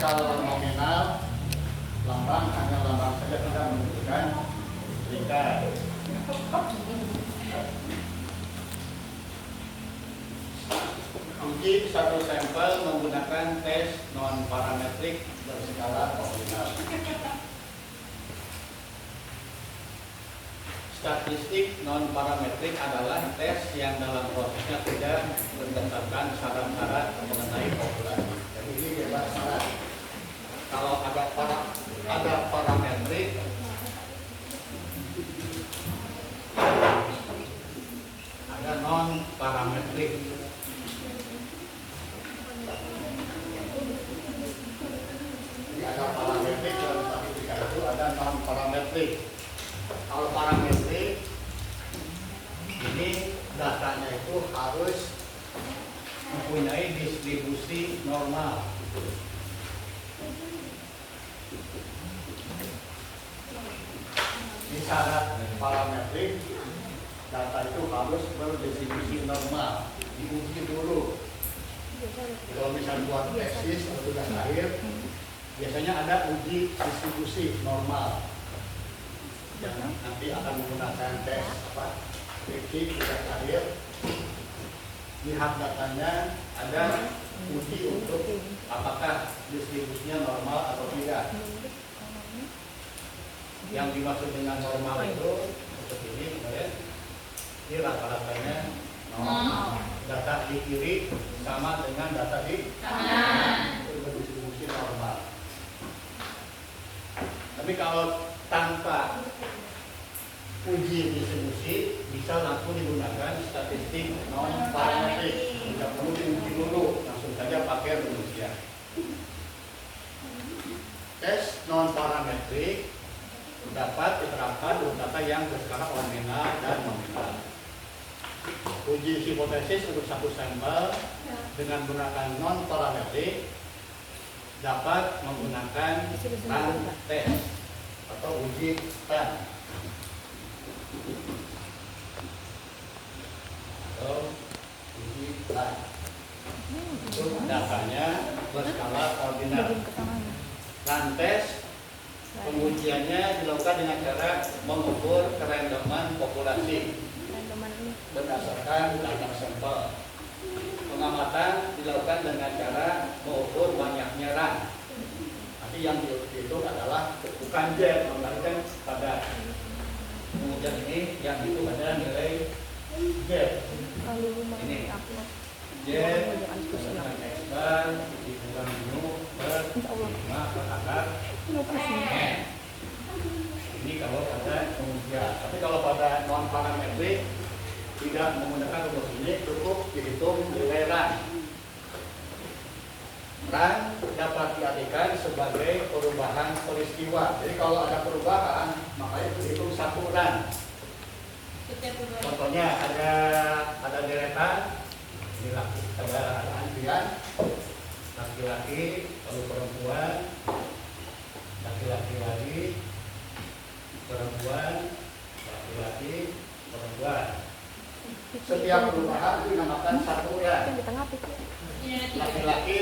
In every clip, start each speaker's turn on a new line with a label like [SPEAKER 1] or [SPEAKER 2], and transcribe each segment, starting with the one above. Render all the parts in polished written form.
[SPEAKER 1] asal nominal, lambang hanya lambang saja, tidak menunjukkan tingkat. Uji satu sampel menggunakan tes non parametrik berskala ordinal. Statistik non parametrik adalah tes yang dalam prosesnya tidak berdasarkan syarat-syarat mengenai populasi. Jadi ini bebas syarat. Kalau ada parametrik, ada non parametrik. Jadi ada parametrik dalam statistika itu, ada non parametrik. Kalau parametrik ini datanya itu harus mempunyai distribusi normal. Di syarat parametrik data itu harus berdistribusi normal, diuji dulu. Kalau misalnya buat tesis atau tugas akhir, biasanya ada uji distribusi normal. Yang nanti akan menggunakan tes skripsi tugas akhir. Lihat datanya, ada uji untuk apakah distribusinya normal atau tidak. Yang dimaksud dengan normal itu seperti ini, kalian. Ini rata-ratanya normal. Data di kiri sama dengan data di kanan. Itu berdistribusi normal. Tapi kalau tanpa uji distribusi bisa langsung digunakan statistik non parametrik, tidak perlu diuji dulu, langsung saja pakai rumusnya. Tes non parametrik dapat diterapkan untuk data yang berskala ordinal dan nominal. Uji hipotesis untuk satu sampel dengan menggunakan non parametrik dapat menggunakan run test atau uji run atau uji run. Untuk datanya berskala ordinal. Run test pengujiannya dilakukan dengan cara mengukur kerandoman populasi berdasarkan data sampel. Pengamatan dilakukan dengan cara mengukur banyaknya run. Nanti yang dihitung adalah bukan Z, kan pada pengujian ini yang itu adalah nilai Z. Ini Z dengan X bar dikurang U per 5 per akar N. Ini kalau pada pengujian. Tapi kalau pada non parametrik tidak menggunakan rumus ini, cukup dihitung nilai run. Run dapat diartikan sebagai perubahan peristiwa. Jadi kalau ada perubahan, makanya dihitung satu run. Contohnya ada deretan, ini laki, ada antrian, laki-laki, lalu perempuan, laki-laki lagi, perempuan, laki-laki, perempuan. Setiap perubahan dinamakan satu run. Laki-laki,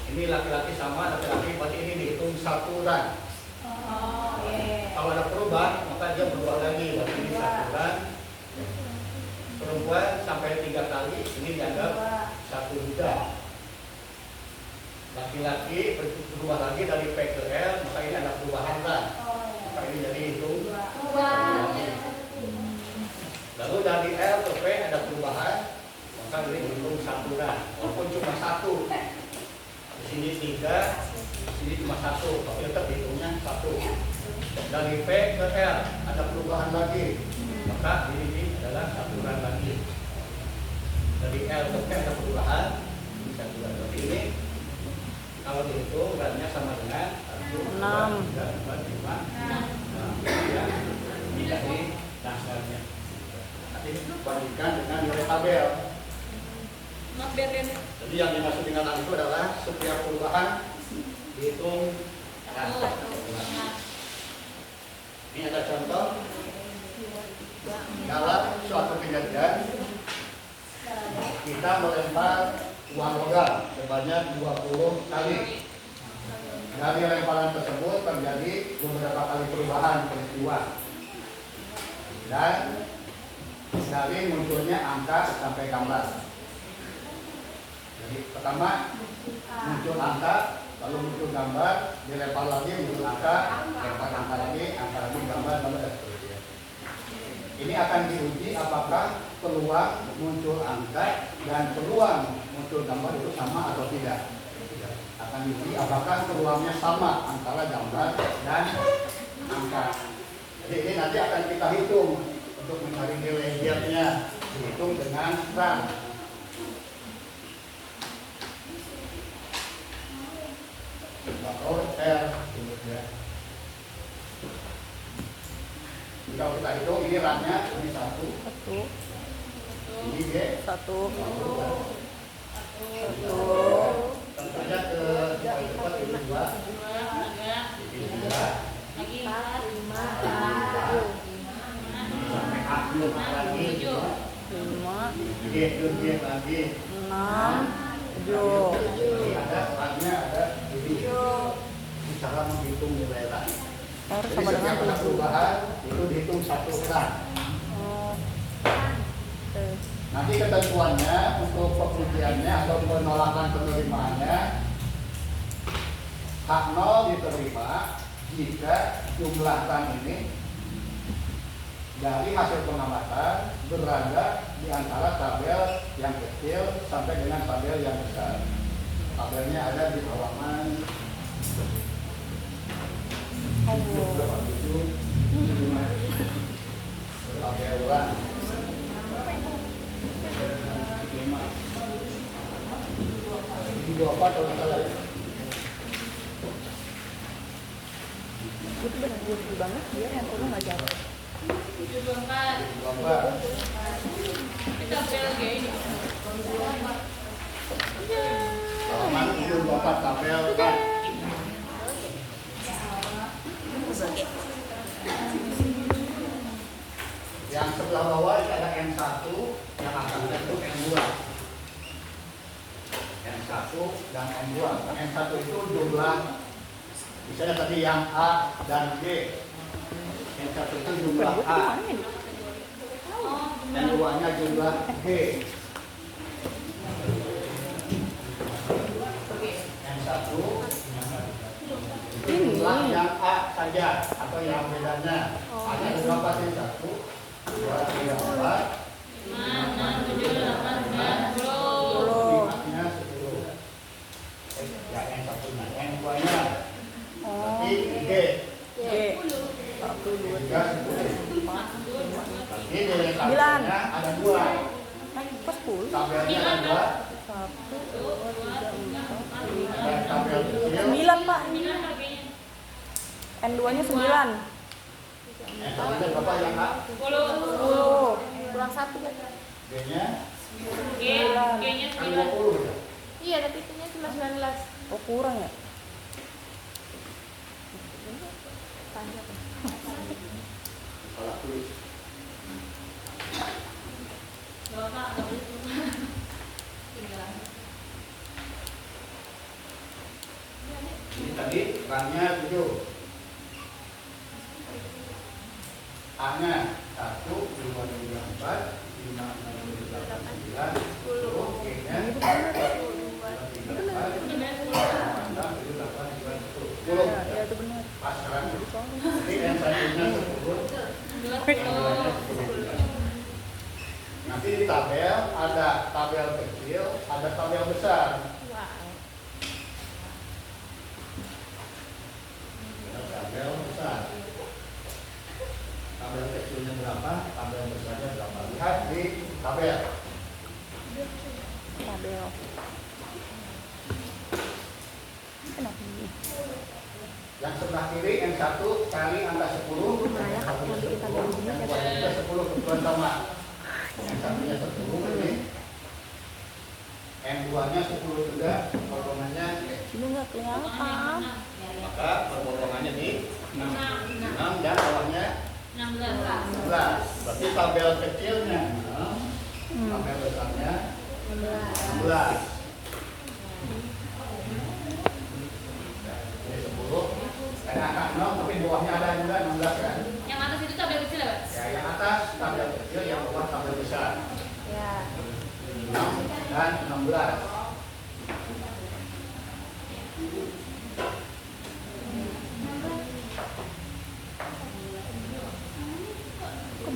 [SPEAKER 1] ini laki-laki sama laki-laki, berarti ini dihitung satu run. Kalau ada perubahan, maka dia berubah lagi, berarti ini satu run. Perempuan sampai 3 kali, ini dianggap satu juga. Laki-laki berubah lagi dari P ke L, maka ini ada perubahan run. Maka ini jadi hitung. Lalu dari L ke P ada perubahan, maka ini dihitung satu run. Walaupun cuma satu. Di sini 3, di sini cuma 1, tapi tetap dihitungnya 1. Dari P ke L ada perubahan lagi, maka ini adalah satu run lagi. Dari L ke P ada perubahan, ini satu run lagi. Ini kalau dihitung runnya sama dengan 1, 2, 3, 4, 5, 6. Ini dari dasarnya. Nanti bandingkan dengan nilai tabel. Jadi yang dimaksud dengan itu adalah setiap perubahan dihitung. Ini ada contoh dalam suatu kejadian kita melempar uang logam sebanyak 20 kali. Dari lemparan tersebut terjadi beberapa kali perubahan peristiwa dan dari munculnya angka sampai gambar. Jadi pertama muncul angka, lalu muncul gambar, dilempar lagi muncul angka, lempar angka lagi gambar, dan seterusnya. Ini akan diuji apakah peluang muncul angka dan peluang muncul gambar itu sama atau tidak. Akan diuji apakah peluangnya sama antara gambar dan angka. Jadi ini nanti akan kita hitung untuk mencari nilai Z-nya, dihitung dengan RAM. Atau R. Kalau kita hitung ini RAM-nya ini 1. Ini G 1. Tentu saja ke cepat ini 2. Ini 3. Lagi 4, 5, 6, 7. G lagi 6, 7. Ada RAM-nya ada ini. Cara menghitung nilai RAM. Jadi setiap ada perubahan itu dihitung 1 RAM. Nanti ketentuannya untuk pengujiannya atau penolakan penerimaannya, hak 0 diterima jika jumlah RAM ini dari hasil pengamatan berada di antara tabel yang kecil sampai dengan tabel yang besar. Tabelnya ada di halaman 27 tabel RAM. Ini 24 kalau nggak salah ya.
[SPEAKER 2] Itu benar-benar banget dia yang perlu nggak jawab.
[SPEAKER 1] 24.
[SPEAKER 2] Kita bel gini.
[SPEAKER 1] Halaman 24 tabel RAM. Yang sebelah bawah ini ada N1 yang akan bentuk N2. N1 dan N2. N1 itu jumlah, misalnya tadi yang A dan G. N1 itu jumlah A. N2-nya jumlah G. N1 jumlah yang A saja atau yang bedanya. Ada berapa sih? 1, 2, 3, 4, 5, 6, 7, 8, 9, 10. 5-nya 10. Ya, N1-nya. N2-nya. Berarti G. 1, 2, 3, 4, 5, 6. Ini nilai tabelnya ada 2. Tabelnya ada 1, 2, 3, 4, 5. Tabel kecil
[SPEAKER 2] 9, Pak. N2-nya 9.
[SPEAKER 1] N2-nya berapa yang A?
[SPEAKER 2] 10. Kurang 1.
[SPEAKER 1] G-nya?
[SPEAKER 2] G-nya
[SPEAKER 1] Kan 20 ya?
[SPEAKER 3] Iya, tapi itunya cuma 19.
[SPEAKER 2] Oh, kurang ya?
[SPEAKER 1] Salah tulis. Ini tadi RAM-nya 7. A-nya 1, 2, 3, 4, 5, 6, 7, 8, 9, 10. G-nya 2, 3, 4, 5, 6, 7, 8, 9, 10.
[SPEAKER 2] Ya, itu benar.
[SPEAKER 1] Pas kan? Jadi N1-nya 10. Nanti di tabel ada tabel kecil, ada tabel besar. Ada tabel besar. Tabel kecilnya berapa? Tabel besarnya berapa? Lihat di tabel.
[SPEAKER 2] Tabel. Kenapa ini?
[SPEAKER 1] Yang sebelah kiri N1 cari angka 10. Yang bawah juga 10 kebetulan sama. Yang satunya 10 ini. N2-nya 10 juga. Potongannya
[SPEAKER 2] Ini nggak kelihatan.
[SPEAKER 1] maka perpotongannya di 6 dan bawahnya 16. Berarti tabel kecilnya 6, tabel besarnya 16. Ini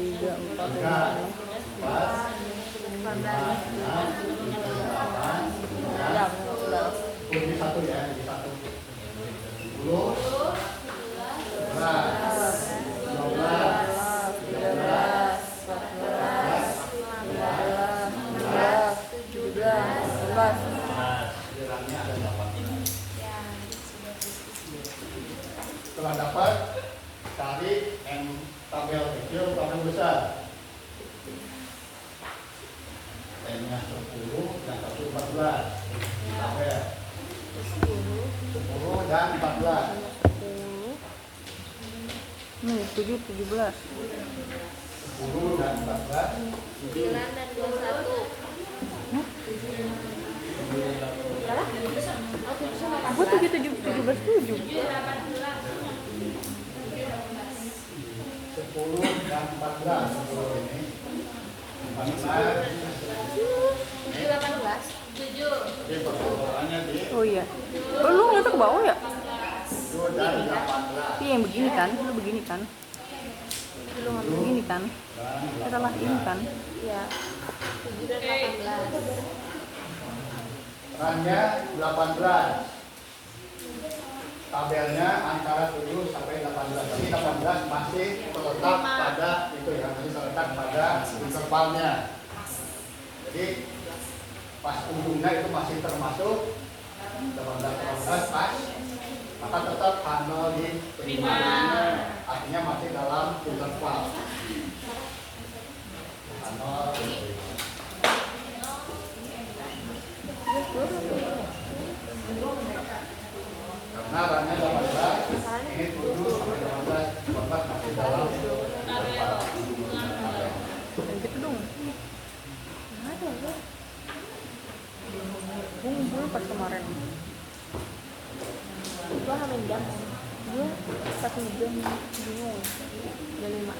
[SPEAKER 2] 3, 4,
[SPEAKER 1] 3,
[SPEAKER 2] 5,
[SPEAKER 1] 4, 5, 6, 8, 9, 10. Ini satu ya, ini satu. 10, 11, 12, 13, 14, 15,
[SPEAKER 2] 17, 18.
[SPEAKER 1] Kiranya ada 8. Setelah dapat, cari tabel kecil tabel besar. N-nya 10 dan 14. Tabel 10 dan 14.
[SPEAKER 2] 7, 17.
[SPEAKER 1] 10 dan 14.
[SPEAKER 3] 9 dan 21.
[SPEAKER 2] Gue 7, 17, 7.
[SPEAKER 1] 10 dan 14. 10 ini 14.
[SPEAKER 3] 18. 7.
[SPEAKER 1] Jadi perbedaannya di
[SPEAKER 2] Oh iya. Oh, lu ngeliatnya ke bawah ya?
[SPEAKER 1] 7 dan 18.
[SPEAKER 2] Iya yang begini kan? Lu begini kan? Lu ngambil begini kan?
[SPEAKER 1] Dan
[SPEAKER 2] Salah ini kan?
[SPEAKER 3] Iya. 7 dan 18.
[SPEAKER 1] Rannya 18. Tabelnya antara 7 sampai 18. Jadi 18 masih terletak pada itu ya, masih terletak pada intervalnya. Jadi pas ujungnya itu masih termasuk 18 pas, maka tetap handle di 5. Artinya masih dalam interval. Handle di 5. Karena rannya 18, ini 7 sampai 18, 14 masih dalam interval.
[SPEAKER 2] Yang gitu dong. Ada ya. Gue ngumpul pas kemarin.
[SPEAKER 3] Gua hamil jam.
[SPEAKER 2] Gue 1 jam bingung. Jam 5.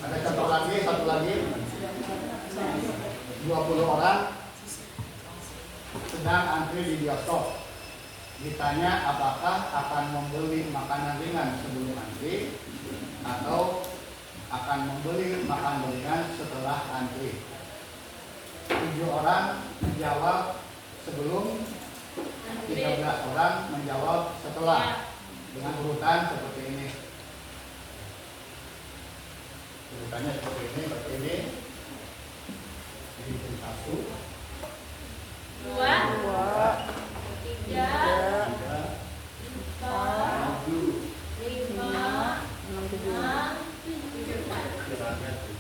[SPEAKER 1] Ada contoh lagi, satu lagi. 20 orang sedang antri di bioskop. Ditanya apakah akan membeli makanan ringan sebelum antri atau akan membeli makanan ringan setelah antri. 7 orang menjawab sebelum, 13 orang menjawab setelah, dengan urutan seperti ini. Urutannya seperti ini. Jadi 1,
[SPEAKER 3] 2,
[SPEAKER 2] 2,
[SPEAKER 3] 3,
[SPEAKER 2] 3,
[SPEAKER 3] 4,
[SPEAKER 1] 7,
[SPEAKER 3] 5,
[SPEAKER 2] 6, 7.
[SPEAKER 3] 6, 7.
[SPEAKER 1] kiranya 7.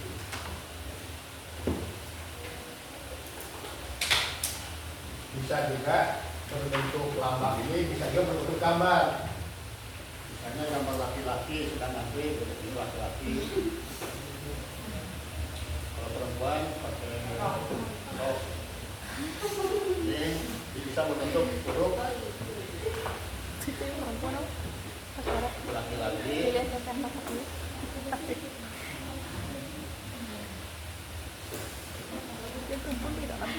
[SPEAKER 1] Bisa juga berbentuk lambang ini, bisa juga berbentuk gambar. Misalnya gambar laki-laki sedang antri, ini laki-laki. Kalau perempuan pakai rok. Ini bisa membentuk huruf
[SPEAKER 2] Itu yang perempuan apa? Askara.
[SPEAKER 1] laki-laki.
[SPEAKER 2] Iya, saya kan masak dulu. Dia perempuan tidak kan?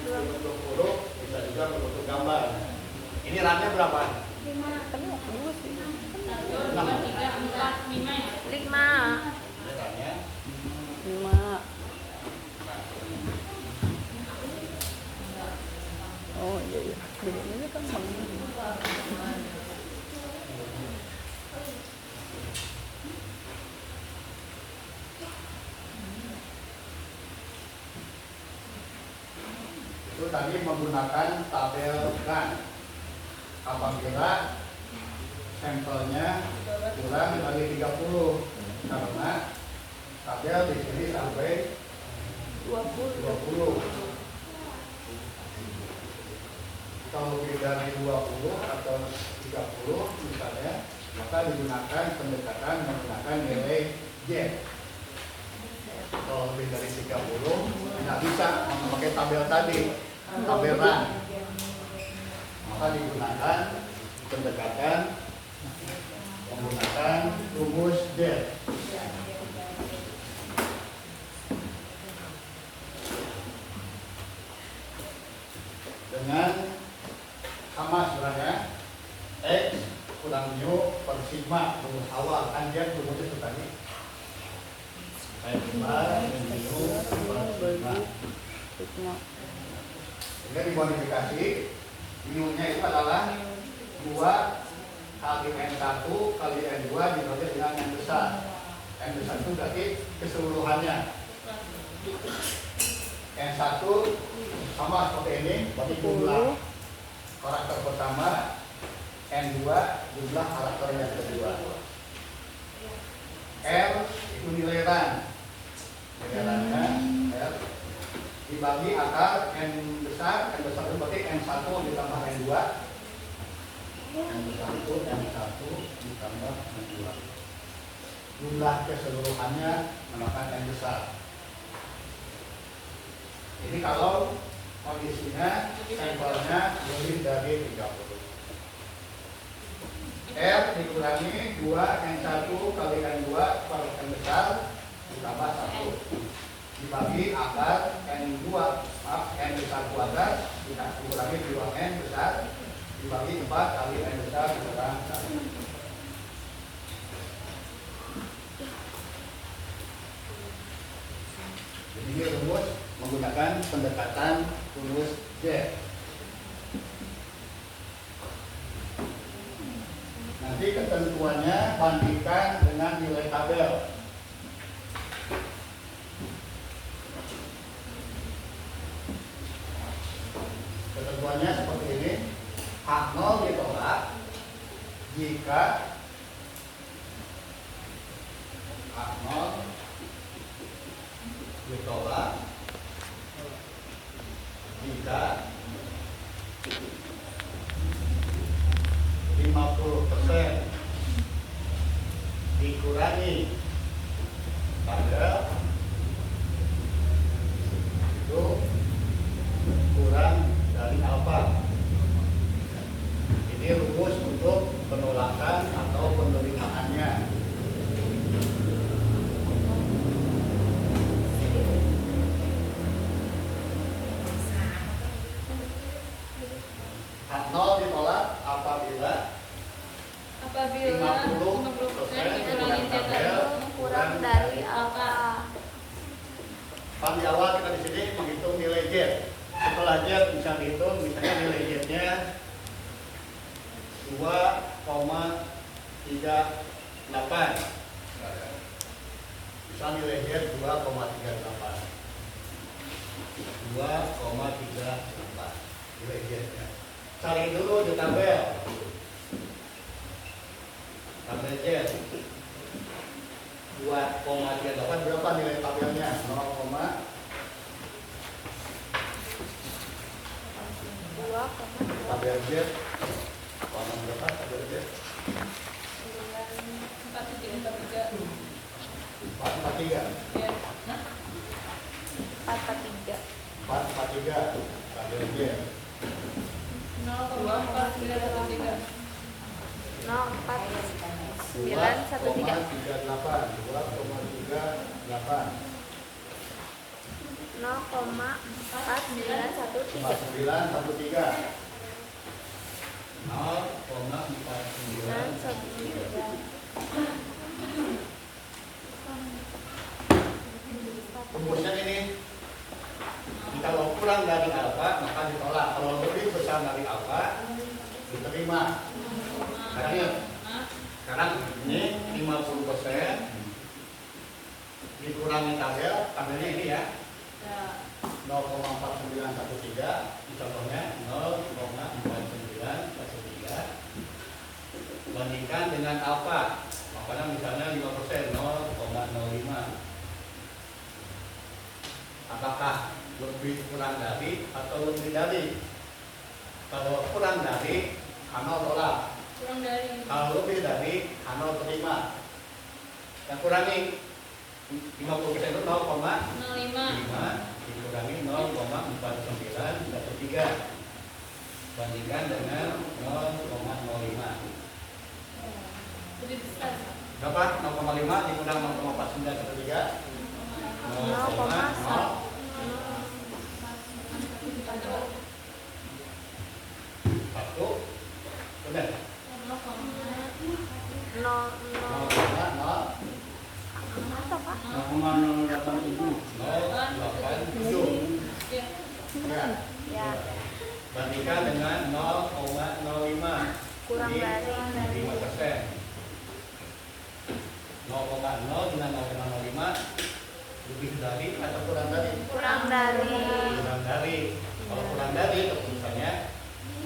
[SPEAKER 1] Berbentuk huruf bisa juga berbentuk gambar. Ini rannya berapa?
[SPEAKER 2] Tapi waktu dulu sih.
[SPEAKER 1] 6.
[SPEAKER 3] 5.
[SPEAKER 1] Ini rannya
[SPEAKER 2] 5. Oh iya iya. Bedanya kan sama.
[SPEAKER 1] itu tadi menggunakan tabel RAN. Apabila sampelnya kurang dari 30, karena tabel di sini sampai 20. Kalau lebih dari 20 atau 30 misalnya, maka digunakan pendekatan menggunakan nilai Z. Kalau lebih dari 30 tidak bisa memakai tabel tadi, tabel RAN. Maka digunakan pendekatan menggunakan rumus Z. gambar minum 45.
[SPEAKER 2] Sigma.
[SPEAKER 1] Sehingga dimodifikasi, mu-nya itu adalah 2 kali N1 kali N2 dibagi dengan N besar. N besar itu berarti keseluruhannya. N1 sama seperti ini, berarti jumlah karakter pertama, N2 jumlah karakter yang kedua. R itu nilai ran. Nilai rannya R dibagi akar N besar itu berarti N1 ditambah N2. N besar itu N1 ditambah N2. Jumlah keseluruhannya memakan N besar. Ini kalau kondisinya sampelnya lebih dari 30. R dikurangi 2 N1 kali N2 per N besar ditambah 1 dibagi akar N2 N besar kuadrat dikurangi 2N besar dibagi 4 kali N besar dikurang 1. Jadi ini rumus menggunakan pendekatan rumus Z. Nanti ketentuannya bandingkan dengan nilai tabel. Ketentuannya seperti ini. H0 ditolak jika H0 ditolak jika 50% dikurangi tabel itu kurang dari alfa. Ini rumus untuk penolakan atau penerimaannya. H0 ditolak apabila 50% dikurangi tabel
[SPEAKER 3] kurang dari alfa.
[SPEAKER 1] Di awal kita di sini menghitung nilai Z. Setelah Z bisa dihitung, misalnya nilai Z-nya 2,38. Bisa nilai Z 2,38. 2,38 nilai Z-nya. Cari dulu di tabel. Tabel Z 2,38 berapa nilai tabelnya? 0, tabel Z berapa tabel Z? 443. 443 tabel Z. 0,39. Rumusnya ini, kalau kurang dari alfa maka ditolak, kalau lebih besar dari alfa diterima. Sekarang ini 50% dikurangi tabelnya ini ya 0,4913, contohnya 0,4913 bandingkan dengan alfa, makanya misalnya 5% 0,05. Apakah lebih kurang dari atau lebih dari? Kalau kurang dari, H0 tolak.
[SPEAKER 3] Kurang dari.
[SPEAKER 1] Kalau lebih dari, H0 terima. Yang kurangi 50% itu 0,05 dikurangi 0,4913 bandingkan dengan 0,05.
[SPEAKER 3] Lebih besar.
[SPEAKER 1] Berapa? 0,5 dikurang 0,4913 0,0. Satu, benar.
[SPEAKER 3] 0,0
[SPEAKER 2] apa Pak?
[SPEAKER 1] 0,088. Ya.
[SPEAKER 3] Ya.
[SPEAKER 1] Bandingkan dengan 0,05
[SPEAKER 3] Kurang dari
[SPEAKER 1] 5%. 0,0 dengan 0,05 lebih dari atau kurang dari?
[SPEAKER 3] kurang dari.
[SPEAKER 1] Kurang dari. Kalau kurang dari keputusannya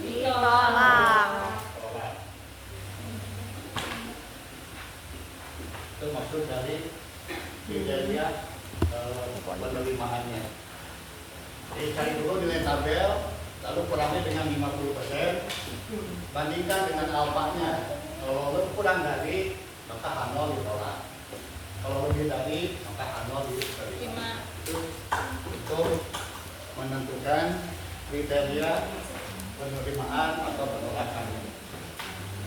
[SPEAKER 3] Ditolak.
[SPEAKER 1] tolak. Itu maksud dari kriteria penerimaannya. Jadi cari dulu nilai tabel, lalu kurangi dengan 50%, bandingkan dengan alfanya. Kalau kurang dari, maka H0 ditolak. Kalau lebih dari, maka H0 diterima. Itu menentukan kriteria penerimaan atau penolakan.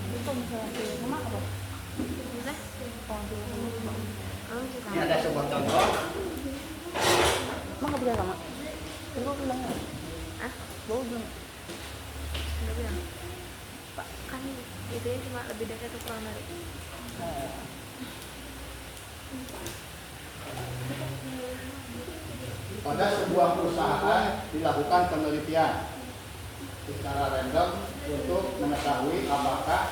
[SPEAKER 2] Itu misalnya pilih sama apa?
[SPEAKER 3] Bisa?
[SPEAKER 2] Kalau pilih sama.
[SPEAKER 3] Oh, juga.
[SPEAKER 1] Ini ada sebuah contoh.
[SPEAKER 2] Emang nggak bisa sama? Tunggu bilang ya.
[SPEAKER 3] Ah,
[SPEAKER 2] Bau belum.
[SPEAKER 3] udah bilang. Pak, kan itu ya cuma lebih dari atau kurang dari.
[SPEAKER 1] Pada sebuah perusahaan dilakukan penelitian secara random untuk mengetahui apakah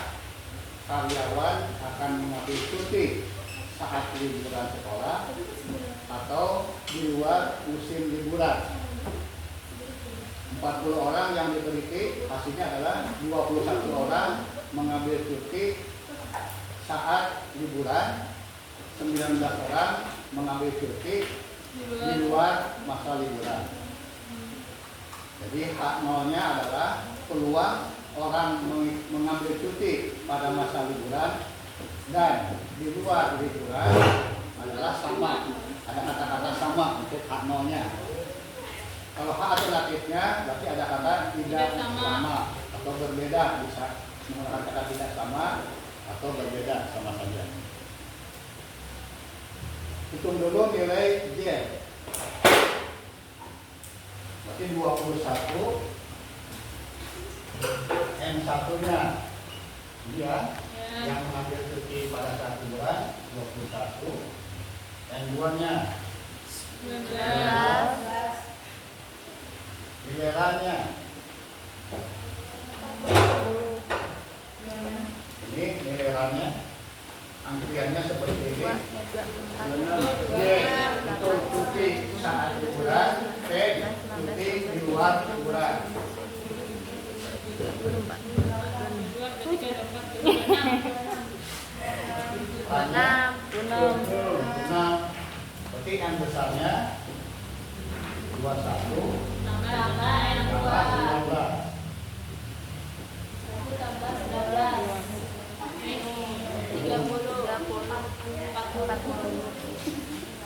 [SPEAKER 1] karyawan akan mengambil cuti saat liburan sekolah atau di luar musim liburan. 40 orang yang diteliti, hasilnya adalah 21 orang mengambil cuti saat liburan, 19 orang mengambil cuti di luar masa liburan. Jadi hak nolnya adalah peluang orang mengambil cuti pada masa liburan dan di luar liburan adalah sama. Ada kata-kata sama untuk hak nolnya. Kalau hak alternatifnya berarti ada kata tidak sama atau berbeda, bisa menggunakan kata tidak sama atau berbeda sama saja. Hitung dulu nilai Z. Berarti 21. N1-nya dia yang mengambil cuti pada saat liburan 21. N2-nya
[SPEAKER 3] 19.
[SPEAKER 1] gilirannya ini gilirannya antriannya seperti ini. J untuk cuti saat liburan, T cuti di luar liburan.
[SPEAKER 3] Enam.
[SPEAKER 1] 6. Berarti yang besarnya 21 tambah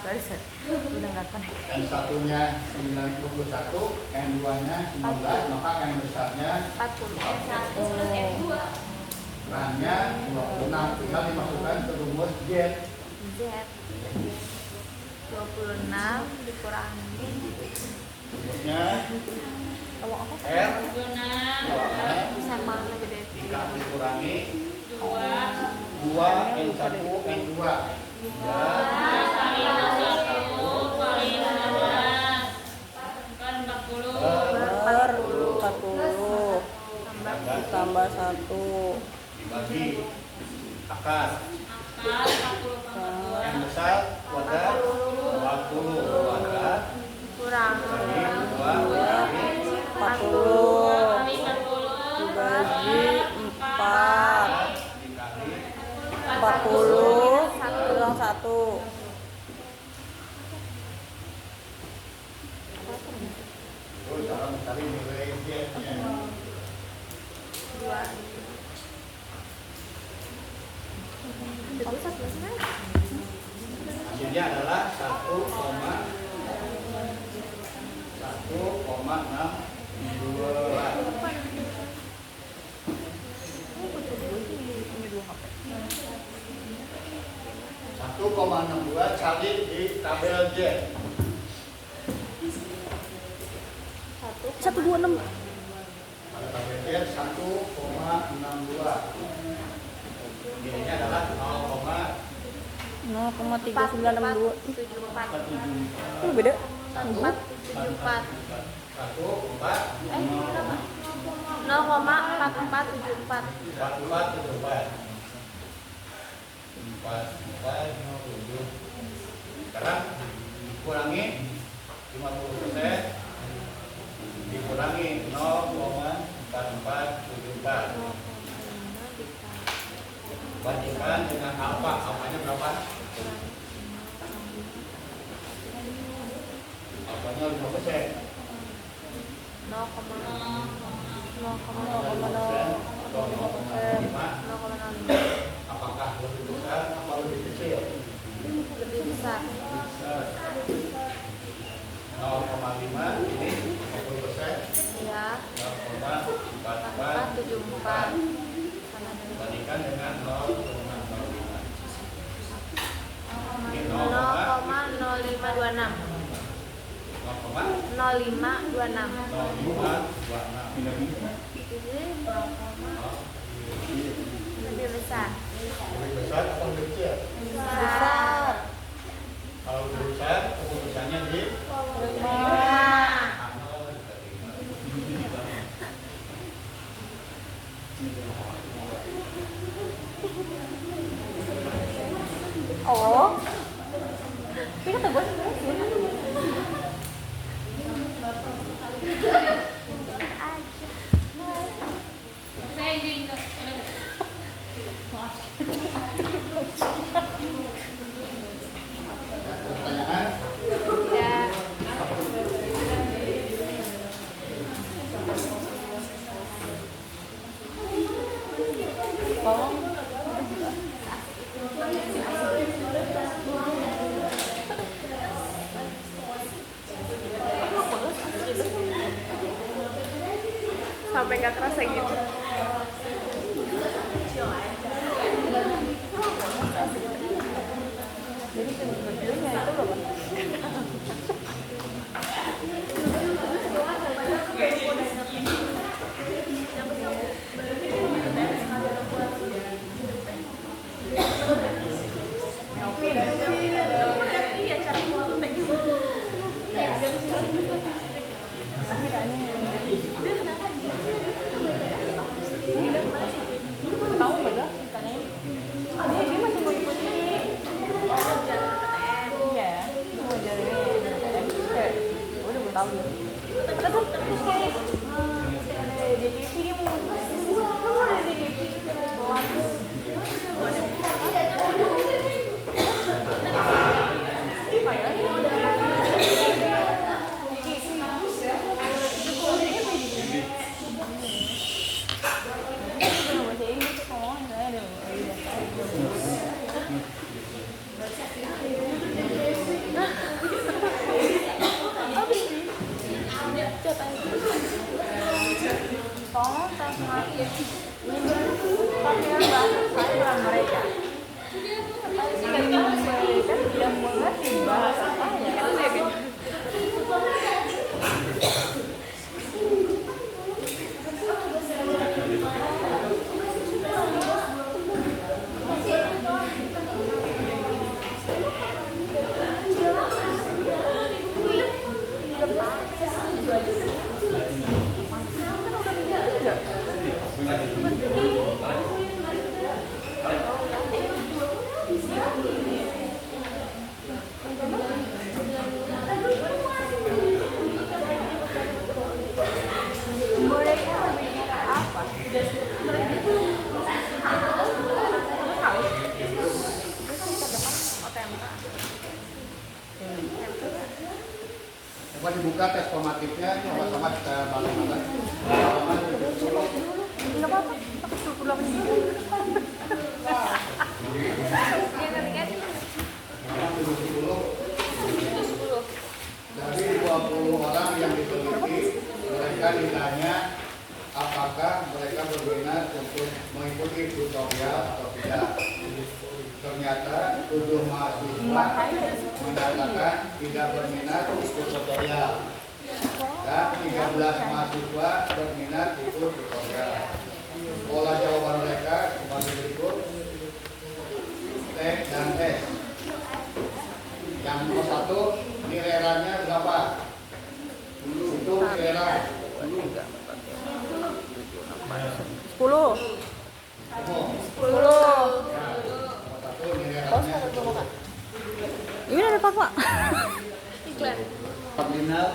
[SPEAKER 1] 19.
[SPEAKER 2] Udah nggak connect.
[SPEAKER 1] Yang satunya 91, yang duanya 19, maka yang besarnya
[SPEAKER 3] 40.
[SPEAKER 1] kurangnya 26. Tinggal dimasukkan ke rumus Z.
[SPEAKER 3] Z 26 dikurangi
[SPEAKER 1] Rumusnya
[SPEAKER 2] Kalau apa?
[SPEAKER 1] R
[SPEAKER 3] sama lebih dari
[SPEAKER 1] dikurangi 2 N1 N2
[SPEAKER 2] Per 40 tambah 1
[SPEAKER 1] dibagi akar yang besar kuadrat 40 kuadrat
[SPEAKER 3] kurang
[SPEAKER 1] dibagi 2
[SPEAKER 2] 40 dibagi 4
[SPEAKER 1] dikali
[SPEAKER 2] 40 kurang 1.
[SPEAKER 1] terus cara mencari nilai Z-nya.
[SPEAKER 3] 2 itu 11 kan?
[SPEAKER 1] Hasilnya adalah 1,62 cari di tabel Z.
[SPEAKER 2] 126.
[SPEAKER 1] Pada tabel Z 1,62. Nilainya adalah 0,05.
[SPEAKER 2] 0,3962.
[SPEAKER 3] 74.
[SPEAKER 2] Itu beda.
[SPEAKER 3] 4474.
[SPEAKER 1] 14
[SPEAKER 3] Berapa? 0,4474.
[SPEAKER 1] 4474 4407. Sekarang dikurangi 50%, dikurangi 0,4474. Bandingkan dengan alfa, alfanya berapa? Alfanya 5%. 0,05. Apakah lebih besar atau lebih kecil?
[SPEAKER 3] Lebih besar.
[SPEAKER 1] 0,5 ini 50%.
[SPEAKER 3] Ya.
[SPEAKER 1] 0,4474
[SPEAKER 3] Sama dengan
[SPEAKER 1] bandingkan dengan 0,05. Ini
[SPEAKER 3] 0,0526. 0526.
[SPEAKER 1] 0,0526.
[SPEAKER 3] Jadi 0, lebih besar.
[SPEAKER 1] Lebih besar atau lebih kecil?
[SPEAKER 3] Besar.
[SPEAKER 1] Kalau lebih besar, keputusannya di
[SPEAKER 2] Oh. Tapi kata gue
[SPEAKER 1] pertanyaan.
[SPEAKER 3] Ya. Sampai nggak kerasa gitu.
[SPEAKER 2] jadi sebetulnya itu berapa? Tahu nggak dah? Dia masih mau ikuti. Iya, dia mau jalan udah belum tahu dia. Terus kayak DKP dia mau ada DKP tolong transformasi pakaian bahasa saya mereka mereka tidak mengerti bahasa saya.
[SPEAKER 1] Coba dibuka tes formatifnya, sama-sama kita bangun.
[SPEAKER 2] Nggak apa-apa, aku 28 juga.
[SPEAKER 1] Dari 20 orang yang diteliti, mereka ditanya apakah mereka berminat untuk mengikuti tutorial atau tidak. Ternyata 7 mahasiswa mengatakan tidak berminat ikut tutorial dan 13 mahasiswa berminat ikut tutorial. Pola jawaban mereka sebagai berikut: T dan S. Yang nomor 1 nilai R-nya berapa? Itu nilai R.
[SPEAKER 2] 10.
[SPEAKER 1] Nomor
[SPEAKER 2] 10.
[SPEAKER 1] 1 nilai
[SPEAKER 2] Bos
[SPEAKER 1] R-nya.
[SPEAKER 2] ada dua, Kak. Ini ada apa, Pak?
[SPEAKER 3] Iklan.
[SPEAKER 1] Terminal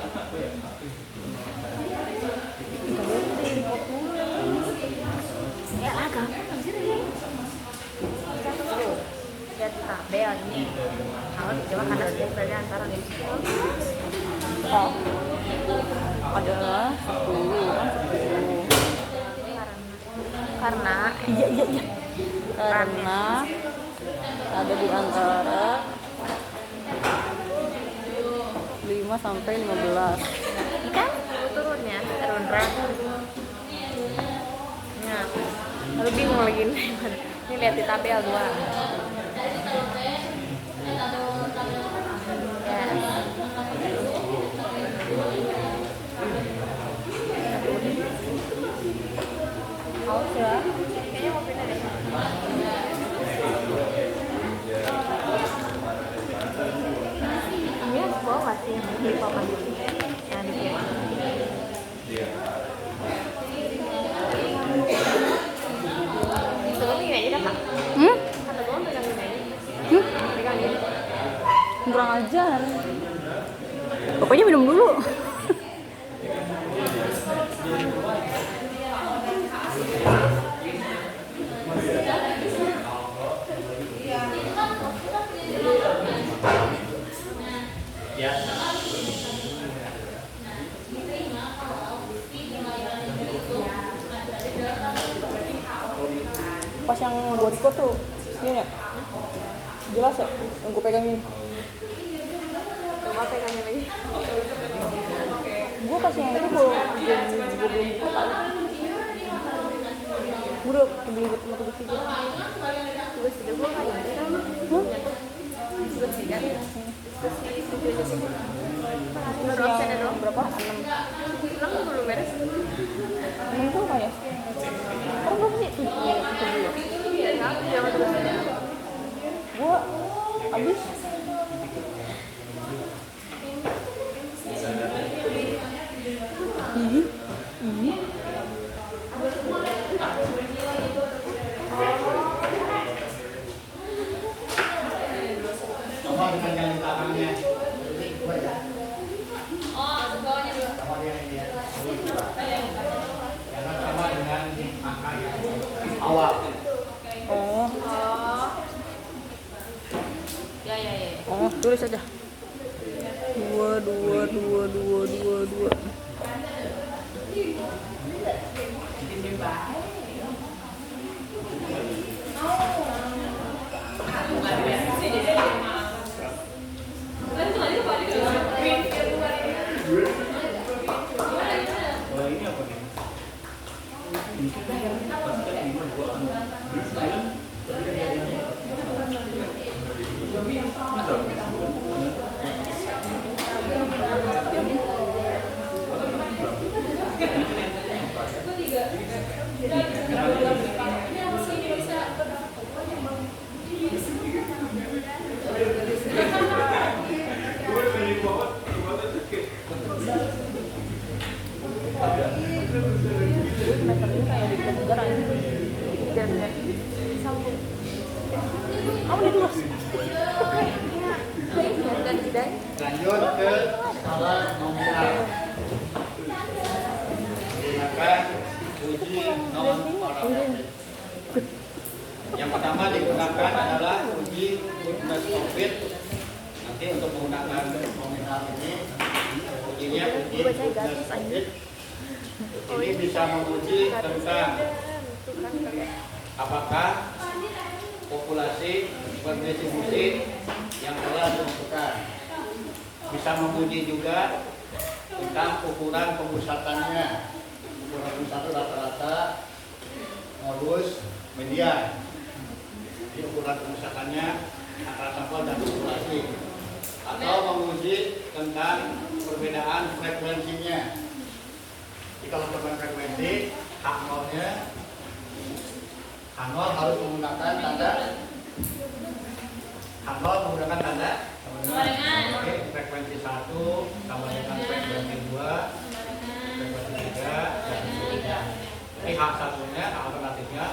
[SPEAKER 3] Ya lah gampang sih tadi. Lihat tabel ini. Kalau coba karena differennya antara ini.
[SPEAKER 2] Oh. Adalah 10 kan 10.
[SPEAKER 3] Karena
[SPEAKER 2] Iya. Karena ada di antara 5 sampai 15.
[SPEAKER 3] ini kan turunnya turun rata. Nah, lalu bingung lagi nih. Ini lihat di tabel 2.
[SPEAKER 2] Awas ya.
[SPEAKER 3] Kayaknya mau pindah deh. Ini harus bawa nggak sih yang di papan yang di kiri? Tolong ini aja dah kak. Kata tolong pegang ini aja. Pegang ini.
[SPEAKER 2] Kurang ajar. Pokoknya minum dulu.
[SPEAKER 1] ya.
[SPEAKER 2] Pas yang buat kok tuh, ini ya? Jelas ya? Yang gue pegang ini.
[SPEAKER 3] Coba pegang ini lagi.
[SPEAKER 2] Gue pas yang itu gue belum buka kali. Gue udah beli buat sama tugas 3.
[SPEAKER 3] Tugas 3 gue nggak ada kan? Tugas 3 ya. Terus si tujuh aja sih. Udah doang, ada doang.
[SPEAKER 2] Berapa? 6.
[SPEAKER 3] Pulang tuh belum beres.
[SPEAKER 2] 6 tuh apa ya? Kan berapa sih? 7 ya?
[SPEAKER 3] Iya, kan? Jangan tugas 3.
[SPEAKER 2] Gue habis. Ini.
[SPEAKER 1] Coba dengan yang di belakangnya. Ini dua ya. Sama yang ini ya. Karena sama dengan angka yang awal.
[SPEAKER 2] Oh.
[SPEAKER 3] Ya.
[SPEAKER 2] Oh, tulis aja. 2.
[SPEAKER 1] Kalau ini apa nih?
[SPEAKER 2] Semester ini kayak di negara ini.
[SPEAKER 3] Dan sambung.
[SPEAKER 2] Kamu di tugas?
[SPEAKER 3] Dan tidak.
[SPEAKER 1] Lanjut ke skala nominal. Menggunakan uji non parametrik. Yang pertama digunakan adalah uji goodness COVID. Nanti untuk menggunakan nominal ini, ujinya uji goodness COVID. Ini bisa menguji tentang apakah populasi berdistribusi yang telah ditentukan. Bisa menguji juga tentang ukuran pemusatannya. Ukuran pusat itu rata-rata modus median. Jadi ukuran pemusatannya antara sampel dan populasi. Atau menguji tentang perbedaan frekuensinya. Jadi kalau perbedaan frekuensi, H0 harus menggunakan tanda H0 menggunakan tanda Oke, frekuensi 1 sama dengan frekuensi 2, frekuensi 3, dan seterusnya. Jadi H1-nya, alternatifnya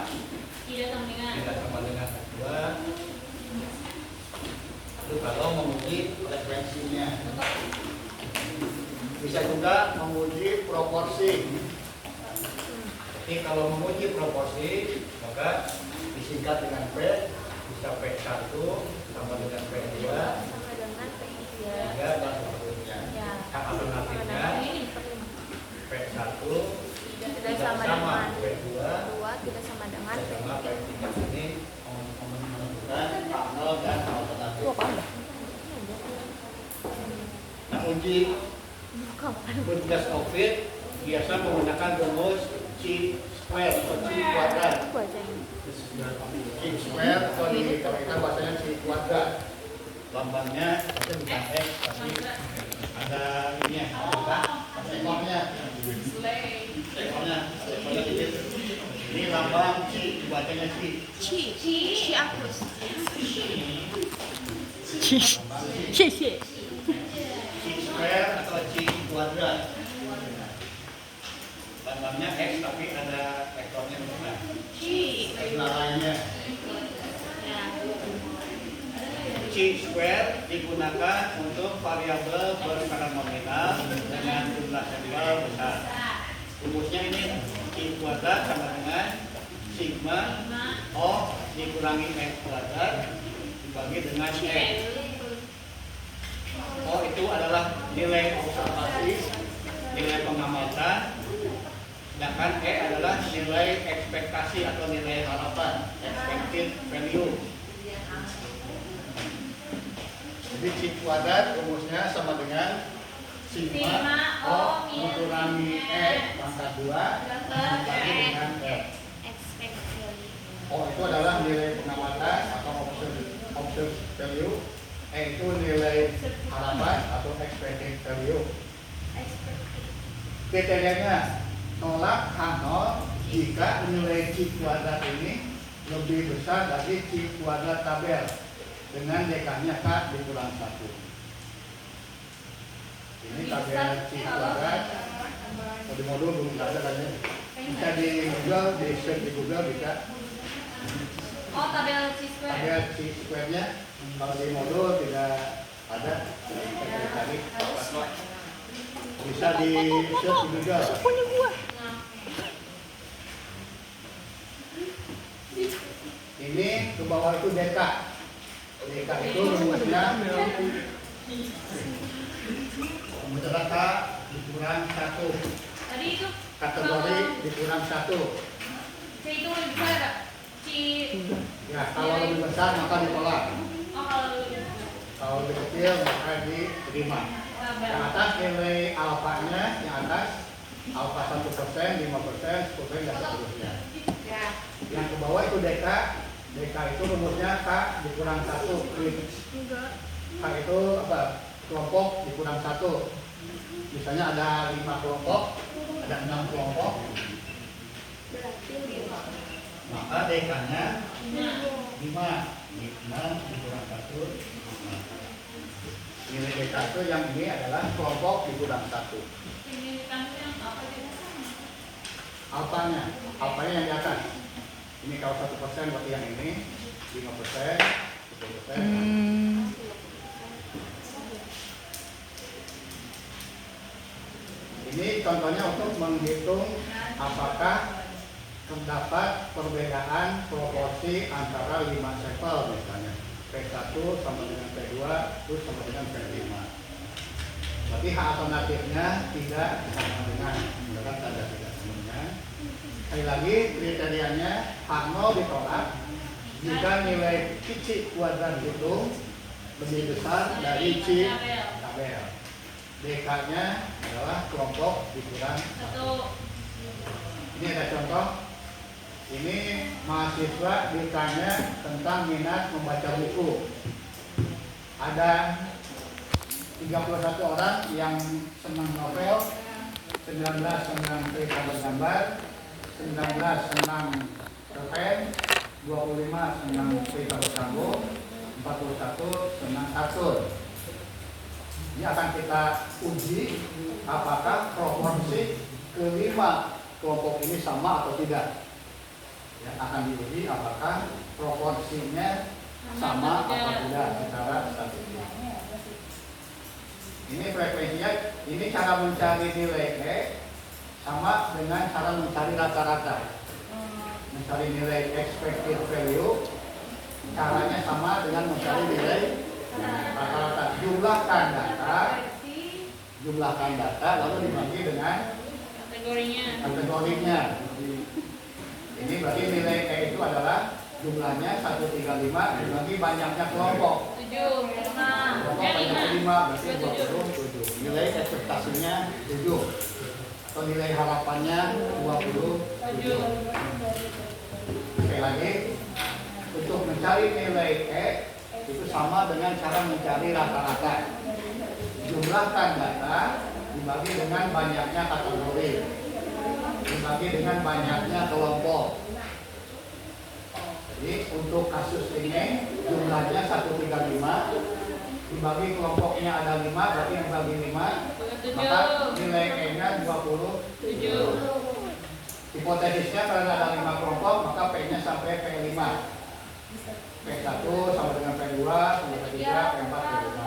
[SPEAKER 1] tidak sama dengan H2. Itu kalau menguji frekuensinya. Bisa juga menguji proporsi. Jadi kalau menguji proporsi, maka disingkat dengan P, bisa P1 sama dengan P2,
[SPEAKER 3] Sama dengan P3.
[SPEAKER 1] 3, dan seterusnya.
[SPEAKER 3] Ya.
[SPEAKER 1] Hak alternatifnya P1
[SPEAKER 3] Tidak sama dengan
[SPEAKER 1] P2,
[SPEAKER 3] P2, tidak sama dengan
[SPEAKER 1] sama
[SPEAKER 3] P3.
[SPEAKER 1] P3. Ini menentukan hak 0 dan alternatif. Nah, uji tugas COVID biasa menggunakan rumus C square atau C kuadrat.
[SPEAKER 3] Aku aja ini.
[SPEAKER 1] C square atau di kita bahasanya C kuadrat. Lambangnya itu bukan X tapi ada ini ya, ada ekornya. Ekornya dikit. Ini lambang C, bacanya C.
[SPEAKER 3] C hapus.
[SPEAKER 2] C.
[SPEAKER 1] C square atau C kuadrat. Lambangnya X tapi ada ekornya bukan. Lainnya. C square digunakan untuk variabel berskala nominal dengan jumlah sampel besar. Rumusnya ini C kuadrat sama dengan sigma O dikurangi X kuadrat dibagi dengan X. O itu adalah nilai observasi, nilai pengamatan, sedangkan E adalah nilai ekspektasi atau nilai harapan, expected value. Jadi C kuadrat rumusnya sama dengan sigma O dikurangi E pangkat 2 dibagi dengan X. O itu adalah nilai pengamatan atau observed value. E itu nilai harapan atau expected value. Kriterianya tolak H0 jika nilai C kuadrat ini lebih besar dari C kuadrat tabel dengan dekanya K dikurang 1. Ini tabel C kuadrat. Kalau di modul belum ada kan ya. Bisa di Google, di search di Google bisa.
[SPEAKER 3] Oh, tabel C square.
[SPEAKER 1] Tabel C square-nya kalau di modul tidak ada. Kita cari. Bisa di search di Google.
[SPEAKER 2] Punya gua.
[SPEAKER 1] Ini ke bawah itu deka. Deka itu rumusnya adalah K dikurang 1.
[SPEAKER 3] Tadi itu
[SPEAKER 1] Kategori dikurang 1.
[SPEAKER 3] C itu lebih besar nggak? C.
[SPEAKER 1] Ya, kalau lebih besar maka ditolak.
[SPEAKER 3] Oh, kalau lebih.
[SPEAKER 1] Kalau lebih kecil maka diterima. Yang atas nilai alfanya, yang atas alfa 1%, 5%, 10% dan seterusnya.
[SPEAKER 3] Ya.
[SPEAKER 1] Yang ke bawah itu deka. Deka itu rumusnya K dikurang 1 klik. K itu apa? Kelompok dikurang 1. Misalnya ada 5 kelompok, ada 6 kelompok. Maka dekanya 5. 6 dikurang 1. Nilai deka itu yang ini adalah kelompok dikurang 1. Alfanya yang di atas. Ini kalau 1% berarti yang ini 5%, 10%. Ini contohnya untuk menghitung apakah terdapat perbedaan proporsi antara 5 sampel misalnya P1 sama dengan P2 terus sama dengan P5. Berarti hak alternatifnya tidak sama dengan menggunakan tanda tidak sama dengan. Sekali lagi kriterianya H0 ditolak jika nilai C kuadrat itu lebih besar dari C tabel. DK-nya adalah kelompok dikurang 1. Ini ada contoh. Ini mahasiswa ditanya tentang minat membaca buku. Ada 31 orang yang senang novel, 19 senang cerita bergambar, 19 senang cerpen, 25 senang cerita bersambung, 41 senang kartun. Ini akan kita uji apakah proporsi kelima kelompok ini sama atau tidak. Ya, akan diuji apakah proporsinya sama atau tidak secara statistik. Ini frekuensinya, ini cara mencari nilai E sama dengan cara mencari rata-rata. Mencari nilai expected value, caranya sama dengan mencari nilai rata-rata. Jumlahkan data lalu dibagi dengan kategorinya. Ini berarti nilai E itu adalah jumlahnya 135 dibagi banyaknya kelompok.
[SPEAKER 3] 7, 5,
[SPEAKER 1] Kelompok banyaknya 5 berarti 27. Nilai ekspektasinya 7. Atau nilai harapannya 27. Sekali lagi, untuk mencari nilai E itu sama dengan cara mencari rata-rata. Jumlahkan data dibagi dengan banyaknya kategori, dibagi dengan banyaknya kelompok. Jadi untuk kasus ini jumlahnya 135 dibagi kelompoknya ada 5, berarti yang bagi 5 maka nilai E-nya 27. Hipotesisnya karena ada 5 kelompok maka P-nya sampai P5. P1 sama dengan P2, sama dengan P3, P4, P5.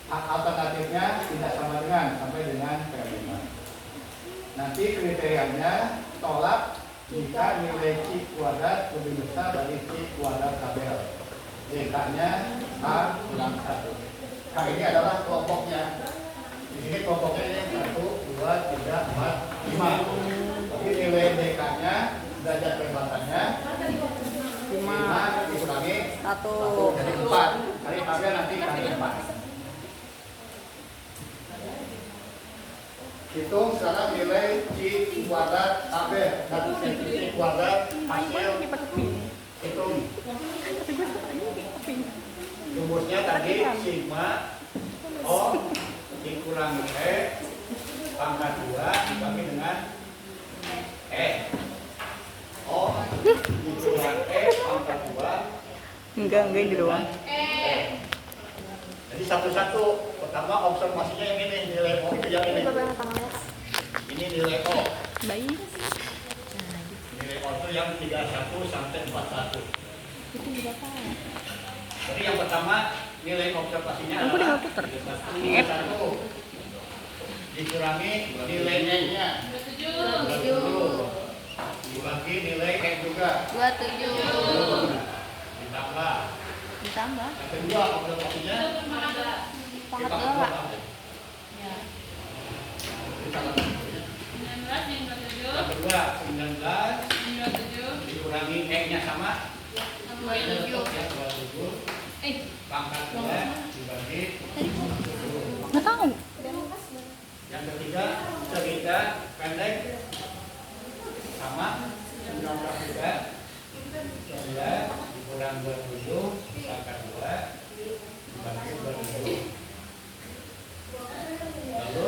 [SPEAKER 1] Alternatifnya tidak sama dengan sampai dengan P5. Nanti kriterianya tolak jika nilai C kuadrat lebih besar dari C kuadrat tabel. DK-nya A kurang 1. Nah ini adalah kelompoknya. Di sini kelompoknya ini 1, 2, 3, 4, 5. Tapi nilai DK-nya derajat perbatannya 5 dikurangi 1 jadi 4. Kali tabel nanti kali 4. Hitung sekarang nilai C kuadrat tabel dan C kuadrat hasil hitung. Rumusnya tadi sigma O dikurangi E pangkat 2 dibagi dengan E. O dikurangi E pangkat 2
[SPEAKER 2] Enggak ini doang.
[SPEAKER 1] E. Jadi satu-satu. Pertama observasinya yang ini nilai O itu yang ini. Ini nilai O.
[SPEAKER 2] Baik.
[SPEAKER 1] Nilai O itu yang 31 sampai 41.
[SPEAKER 2] Itu berapa?
[SPEAKER 1] Jadi yang pertama nilai observasinya
[SPEAKER 2] Aku
[SPEAKER 1] adalah
[SPEAKER 2] udah puter.
[SPEAKER 1] 31 dikurangi nilai E-nya 27 dibagi nilai E juga
[SPEAKER 3] 27.
[SPEAKER 1] ditambah.
[SPEAKER 2] Ditambah.
[SPEAKER 1] Yang kedua observasinya
[SPEAKER 3] Pangkat
[SPEAKER 1] kita
[SPEAKER 3] 2.
[SPEAKER 1] Yang kedua 19 dikurangi E-nya sama 27 pangkat 2 dibagi 27.
[SPEAKER 2] Nggak tahu.
[SPEAKER 1] Yang ketiga cerita pendek sama 19 juga 9 dikurang 27 pangkat 2 dibagi 27. Lalu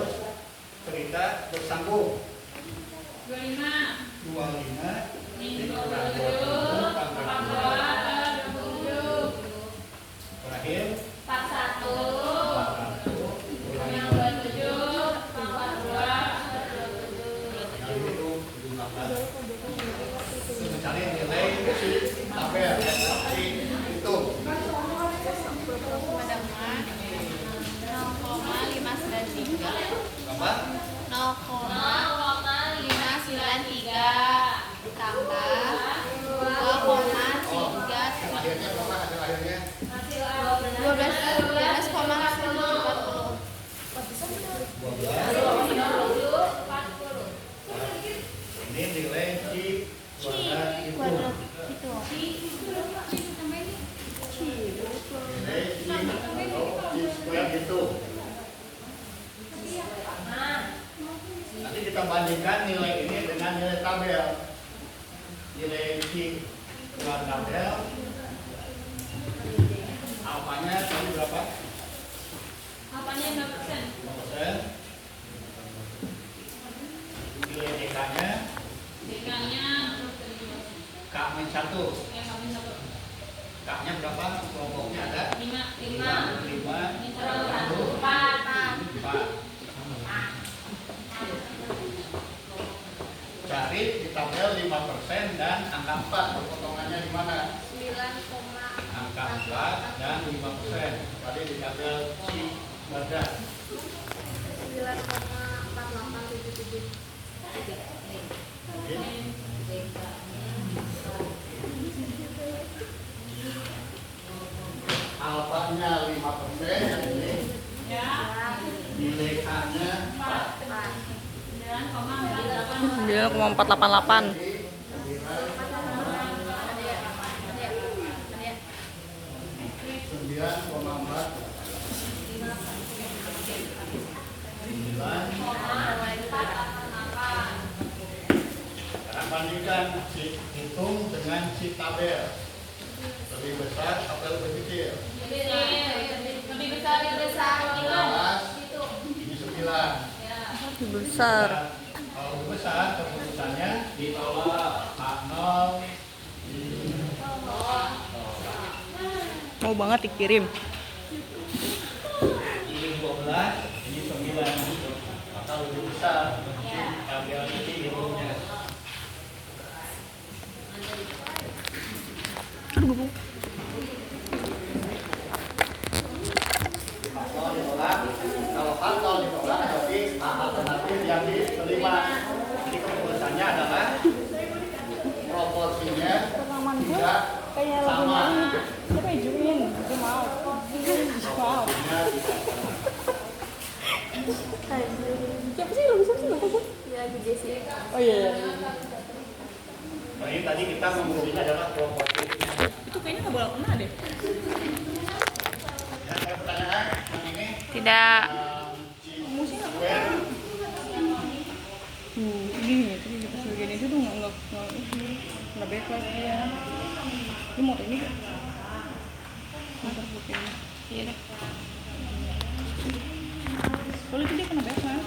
[SPEAKER 1] cerita bersambung 25 dikurang 27 pangkat 2 terakhir 41 kurangi 27 pangkat 2 yang itu 15. Mencari nilai tabel itu apa?
[SPEAKER 3] 0,593 tambah 2,3
[SPEAKER 1] Akhirnya berapa hasil akhirnya?
[SPEAKER 3] 12,40.
[SPEAKER 1] Ini nilai C kuadrat itu. Nilai C atau C square itu. Nanti kita bandingkan nilai ini dengan nilai tabel. Nilai C kuadrat tabel. Alfanya tadi berapa?
[SPEAKER 3] Apanya 5%?
[SPEAKER 1] 5%. Nilai DK-nya K-1. K-nya berapa? Kelompoknya ada 5. 5. 1. 4 potongannya di mana?
[SPEAKER 3] 9,4.
[SPEAKER 1] Angka 4 dan 5%. Tadi di tabel C badan.
[SPEAKER 3] 9,4877.
[SPEAKER 1] Alfanya 5% yang ini. Nilai A-nya 4.
[SPEAKER 2] 9,488.
[SPEAKER 1] 9,4. Sekarang bandingkan hitung dengan si tabel. Lebih besar atau lebih kecil?
[SPEAKER 3] Lebih besar.
[SPEAKER 1] 12, ini 9.
[SPEAKER 2] Besar.
[SPEAKER 1] Kalau lebih besar, keputusannya ditolak. A0
[SPEAKER 2] Mau banget dikirim.
[SPEAKER 1] ini 12, ini 9. Maka lebih besar. Tabel ini hitungnya. Kalau ditolak, kalau faktor ditolak berarti alternatif yang diterima. Jadi keputusannya adalah proporsinya tidak
[SPEAKER 2] Kayak
[SPEAKER 1] sama.
[SPEAKER 2] Siapa yang juin? Dia mau.
[SPEAKER 1] Proporsinya tidak sama.
[SPEAKER 2] Siapa sih? Lagu siapa sih?
[SPEAKER 3] Ya, Jesse.
[SPEAKER 2] Oh iya.
[SPEAKER 1] Nah, ini tadi kita mengujinya adalah proporsi.
[SPEAKER 2] Itu kayaknya nggak boleh kena deh.
[SPEAKER 1] Ya, ada pertanyaan yang ini?
[SPEAKER 2] Tidak.
[SPEAKER 1] Musik square.
[SPEAKER 2] Ini kita sebagian itu tuh nggak backlash ya. Ini mau ini kan? Motor putih. Iya deh. Kalau itu dia kena backlash.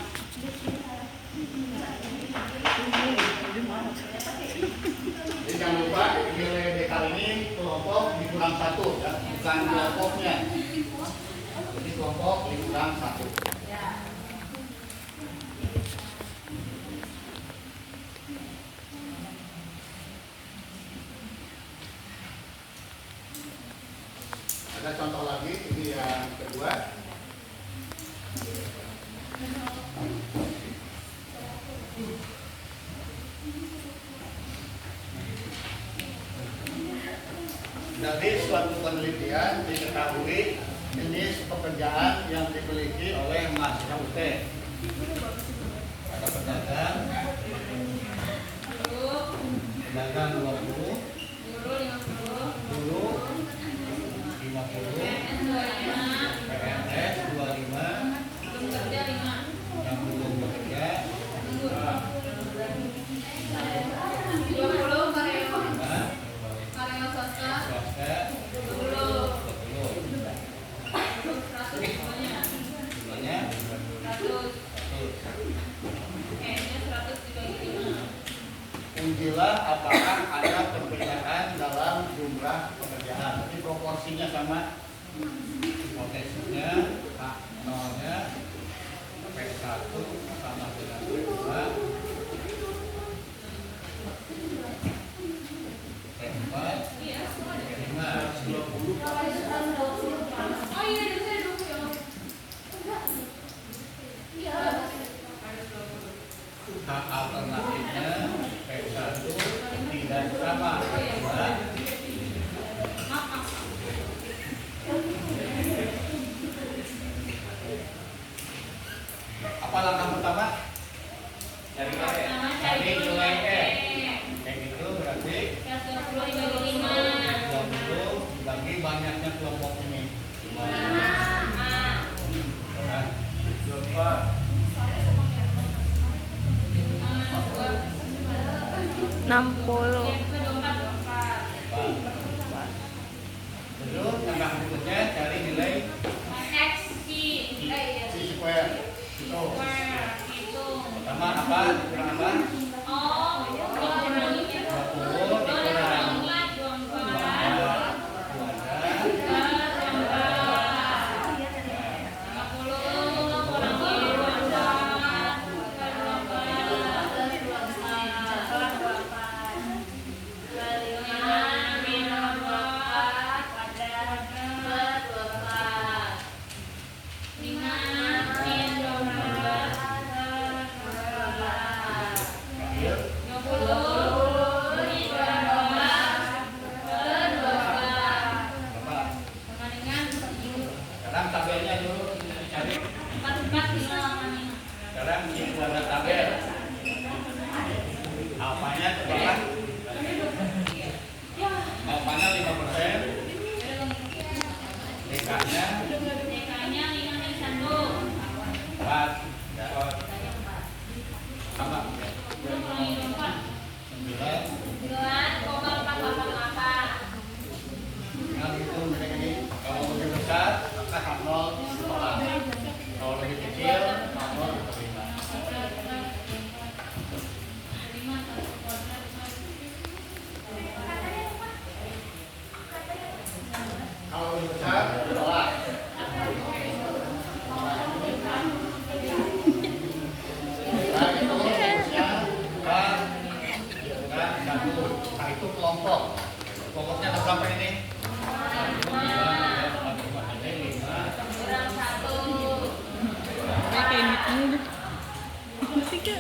[SPEAKER 1] Jadi jangan lupa nilai D kali ini kelompok dikurang 1 ya, bukan kelompoknya. Jadi kelompok dikurang 1. Ada contoh lagi, ini yang kedua. Dari suatu penelitian diketahui jenis pekerjaan yang dimiliki oleh mahasiswa UT. Ada pedagang 20, guru 50, PNS 25, yang belum bekerja
[SPEAKER 3] 20 karyawan.
[SPEAKER 1] 5,
[SPEAKER 3] Karyawan swasta
[SPEAKER 1] swasta
[SPEAKER 3] 10.
[SPEAKER 1] 10.
[SPEAKER 3] 100 semuanya.
[SPEAKER 1] Jumlahnya
[SPEAKER 3] 100.
[SPEAKER 1] 100.
[SPEAKER 3] Nya 100 dibagi 5.
[SPEAKER 1] Ujilah apakah ada perbedaan dalam jumlah pekerjaan. Jadi proporsinya sama. Potensinya K0-nya P1 sama dengan P2. P4, P5.
[SPEAKER 3] Oh iya, saya 20 ya.
[SPEAKER 1] Hak alternatifnya P1 tidak sama. Apa langkah pertama? Cari E. Cari nilai E. Kayak gitu berarti
[SPEAKER 3] 20 dibagi 5.
[SPEAKER 1] 20 dibagi banyaknya kelompok ini. Nah, coba
[SPEAKER 2] 60.
[SPEAKER 1] terus langkah berikutnya cari nilai C square. Itu. Pertama apa? Kurang apa? 20 dikurang
[SPEAKER 3] 24.
[SPEAKER 1] Sekarang ini ada tabel. Alfanya berapa? Alfanya 5%. DK-nya 4. Sama. 9,488. Nah, itu mereka ini kalau lebih besar maka hamil sekolah. Kalau lebih kecil hamil terima. Kalau lebih besar sekolah. Nah itu kelompok. Kelompoknya ada berapa ini?
[SPEAKER 2] Kayak meeting. Musik ya.